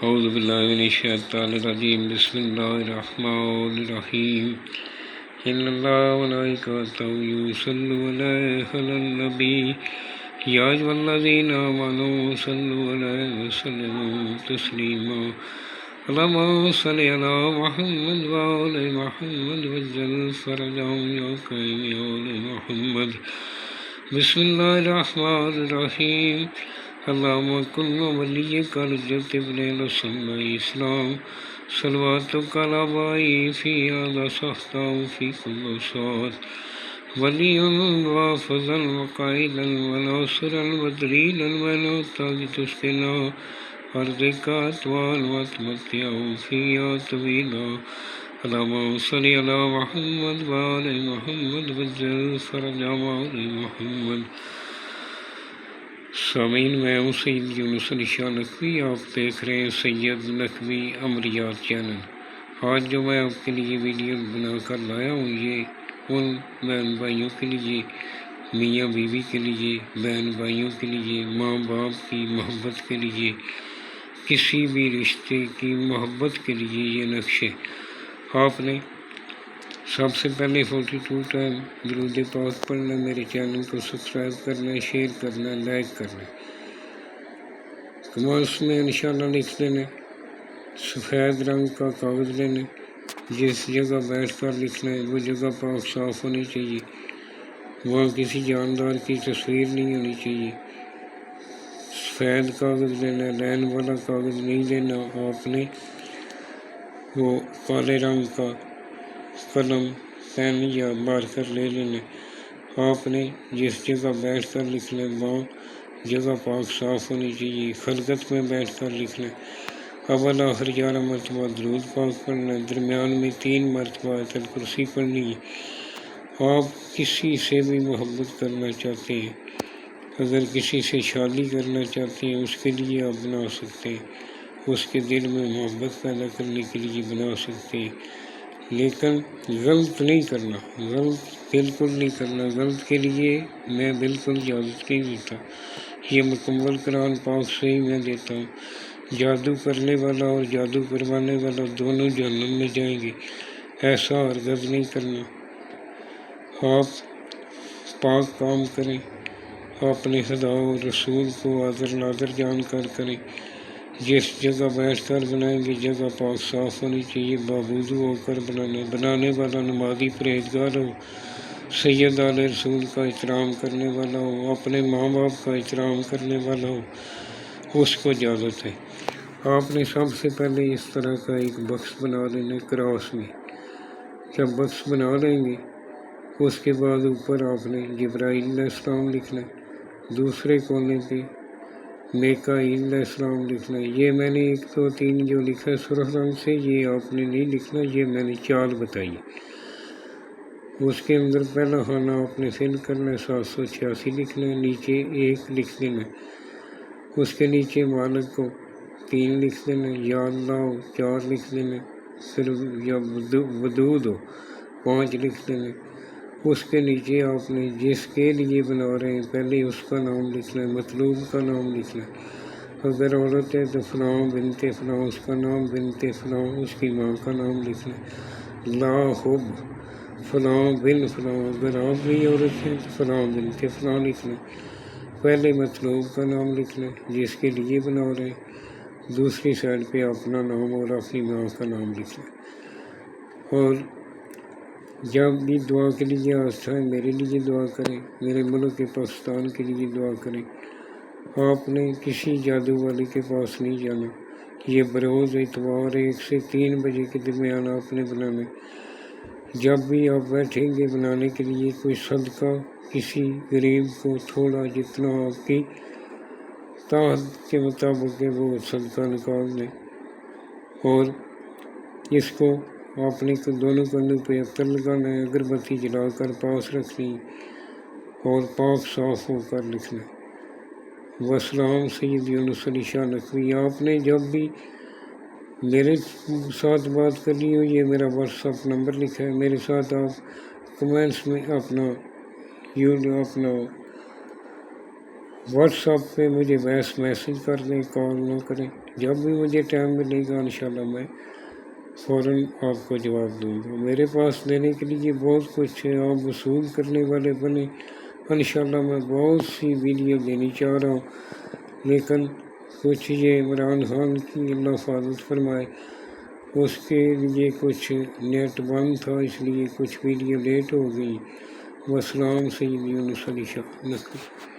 اعوذ باللہ من الشیطان الرجیم بسم اللہ الرحمن الرحیم ان اللہ وملائکتہ یصلون علی النبی یا ایھا الذین آمنوا صلوا علیہ وسلموا تسلیما اللہم صل علی محمد وآل محمد وعجل فرجهم یا کریم یا آل محمد بسم اللہ الرحمن الرحیم اللہم کن ولیک الحجۃ ابن الحسن اسلام صلواتک علی آبائی فی ھذا صحتا فی کل ساعت ولی وحافظا وقائدا وناصرا ودلیلا ونعتا تسقنا ارضک اطوال وتمتع فیہا طویلا اللہم صل علی محمد وآل محمد وعجل فرجهم آل محمد۔ سامعین، میں ہوں سید یونس علی شاہ نقوی، آپ دیکھ رہے ہیں سید نقوی عملیات چینل۔ آج جو میں آپ کے لیے ویڈیو بنا کر لایا ہوں، یہ ان بہن بھائیوں کے لیے، میاں بیوی کے لیے، بہن بھائیوں کے لیے، ماں باپ کی محبت کے لیے، کسی بھی رشتے کی محبت کے لیے یہ نقشے۔ آپ نے سب سے پہلے 42 ٹائم درود پاک پڑھنا، میرے چینل کو سبسکرائب کرنا، شیئر کرنا، لائک کرنا۔ کمنٹس میں انشاءاللہ لکھ دینا۔ سفید رنگ کا کاغذ لینا، جس جگہ بیٹھ کر لکھنا ہے وہ جگہ پاک صاف ہونی چاہیے، وہاں کسی جاندار کی تصویر نہیں ہونی چاہیے۔ سفید کاغذ لینا، لین والا کاغذ نہیں لینا۔ آپ نے وہ کالے رنگ کا قلم، پین یا مارکر لے لینا۔ آپ نے جس جگہ بیٹھ کر لکھنا ہے وہاں جگہ پاک صاف ہونی چاہیے۔ خلقت میں بیٹھ کر لکھنا ہے۔ اول آخر 11 مرتبہ درود پاک پڑھنا ہے، درمیان میں 3 مرتبہ آیت الکرسی پڑھنی ہے۔ آپ کسی سے بھی محبت کرنا چاہتے ہیں، اگر کسی سے شادی کرنا چاہتے ہیں، اس کے لیے آپ بنا سکتے ہیں، اس کے دل میں محبت پیدا کرنے کے لیے بنا سکتے ہیں، لیکن غلط نہیں کرنا، غلط بالکل نہیں کرنا۔ غلط کے لیے میں بالکل اجازت نہیں دیتا، یہ مکمل قرآن پاک سے ہی میں دیتا ہوں۔ جادو کرنے والا اور جادو کروانے والا دونوں جہنم میں جائیں گے، ایسا ہرگز نہیں کرنا۔ آپ پاک کام کریں، اپنے خدا و رسول کو حاضر ناظر جان کر کریں۔ جس جگہ بیٹھ کر بنائیں گے جگہ پاک صاف ہونی چاہیے، بابوضو ہو کر بنانا۔ بنانے والا نمازی پرہیزگار ہو، سید آل رسول کا احترام کرنے والا ہو، اپنے ماں باپ کا احترام کرنے والا ہو، اس کو اجازت ہے۔ آپ نے سب سے پہلے اس طرح کا ایک بکس بنا لینا کراس میں۔ جب بکس بنا لیں گے، اس کے بعد اوپر آپ نے جبرائیل علیہ السلام لکھنا ہے، دوسرے کونے پہ میکائیل علیہ السلام لکھنا ہے۔ یہ میں نے 1 2 3 جو لکھا ہے سرخ رنگ سے، یہ آپ نے نہیں لکھنا، یہ میں نے چال بتائی۔ اس کے اندر پہلا خانہ آپ نے فل کرنا ہے، 786 لکھنا ہے، نیچے 1 لکھ دینا ہے۔ اس کے نیچے مالک کو 3 لکھ دینا ہے، یا اللہ ہو 4 لکھ دینا ہے، پھر یا ودود ہو 5 لکھ دینا ہے۔ اس کے نیچے آپ نے جس کے لیے بنا رہے ہیں پہلے اس کا نام لکھنا ہے، مطلوب کا نام لکھنا ہے۔ اگر عورت ہے تو فلاں بنت فلاں، اس کا نام بنت فلاں، اس کی ماں کا نام لکھنا ہے۔ لا حب فلاں بن فلاں، اگر آپ بھی عورت ہیں تو فلاں بنت فلاں لکھنا ہے۔ پہلے مطلوب کا نام لکھنا ہے جس کے لیے بنا رہے ہیں، دوسری سائڈ پہ اپنا نام اور اپنی ماں کا نام لکھنا ہے۔ اور جب بھی دعا کے لیے آسا ہے، میرے لیے دعا کریں، میرے ملک پاکستان کے لیے دعا کریں۔ آپ نے کسی جادو والے کے پاس نہیں جانا، یہ بروز اتوار 1 سے 3 بجے کے درمیان آپ نے بنانا ہے۔ جب بھی آپ بیٹھیں گے بنانے کے لیے، کوئی صدقہ کسی غریب کو تھوڑا جتنا آپ کی طاقت کے مطابق ہے وہ صدقہ نکال دیں، اور اس کو آپ نے دونوں کندھوں پہ عطر لگانا ہے، اگربتی جلا کر پاس رکھنی اور پاک صاف ہو کر لکھنا ہے۔ وسلام سید یونس علی شاہ نقوی۔ آپ نے جب بھی میرے ساتھ بات کرنی ہو، یہ میرا واٹس ایپ نمبر لکھا ہے، میرے ساتھ آپ کمنٹس میں اپنا واٹس ایپ پہ مجھے میسیج کر دیں، کال نہ کریں، جب بھی مجھے ٹائم ملے گا انشاءاللہ میں فوراً آپ کو جواب دوں گا۔ میرے پاس دینے کے لیے بہت کچھ ہے، آپ وصول کرنے والے بنے، انشاءاللہ میں بہت سی ویڈیو دینی چاہ رہا ہوں، لیکن کچھ یہ عمران خان کی اللہ حفاظت فرمائے، اس کے لیے کچھ نیٹ بند تھا، اس لیے کچھ ویڈیو لیٹ ہو گئی۔ والسلام سیدی یونس علی شاہ نقوی۔